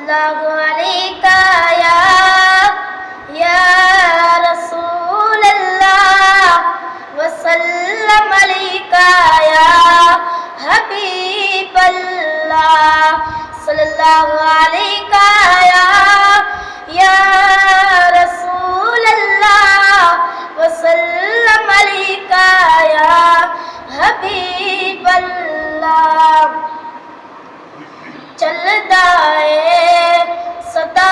सल्लल्लाहु अलैका या रसूल अल्लाह वसल्लम अलैका या हबीब अल्लाह सल्लल्लाहु अलैका या रसूल अल्लाह वसल्लम अलैका या हबीब अल्लाह। चलदा है सदा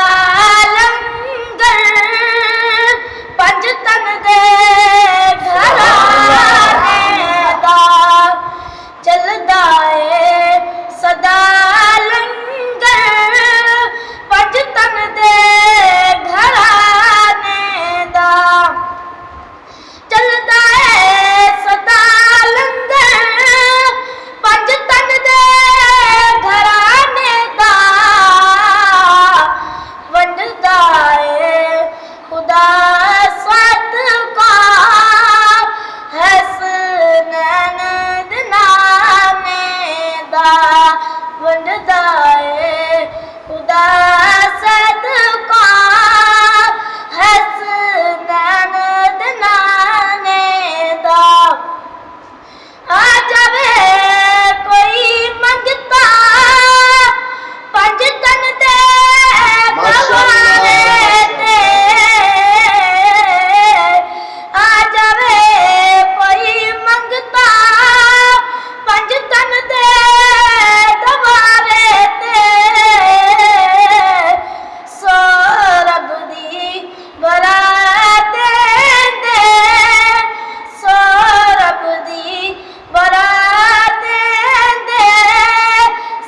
लंगर पंज तन दे घराने दा, चलदा है सदा लंगर पंज तन दे घराने दा, चलदा है सदा लंगर पंज तन दे घराने दा, वंडदा है खुदा सदका हसनैन दनाने दा, वंडदा है खुदा सदका हसनैन दनाने दा। आ जावे कोई मंगता पंज तन दे गवाने ते, आ जावे कोई मंगता पंज तन दे गवाने ते, सो रब दी बरात दे, सो रब दी बरात दे,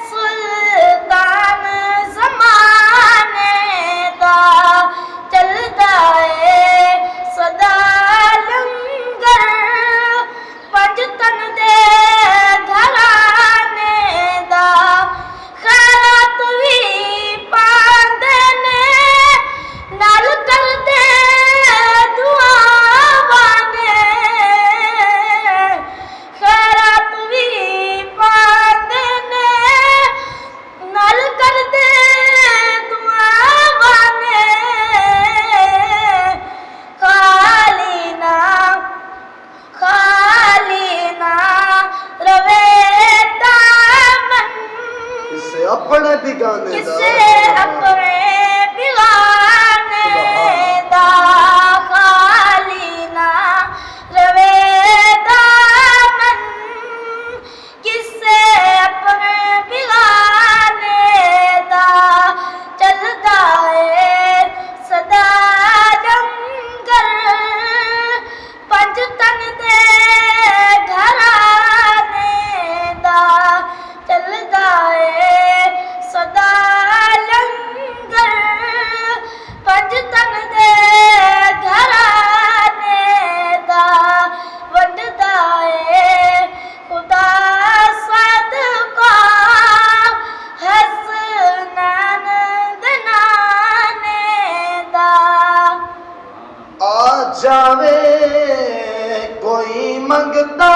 सुल्तान ज़माने दा, चलदा है सदा लंगर पंज तन दे घराने दा, खैरात भी पांदे ने नाल करदे दुआवां ने, खैरात भी पांदे ने नाल करदे दुआवां ने, खाली ना रवे दामन किसे अपने बिगाने किसे अपने बिगाने दा, खाली ना रवे दामन किसे अपने बिगाने दा, चलदा है सदा लंगर पंज तन दे घराने दा, चलदा है सदा लंगर पंज तन दे घराने दा, वंडदा है खुदा सदका हसनैन दनाने दा। आ जावे कोई मंगता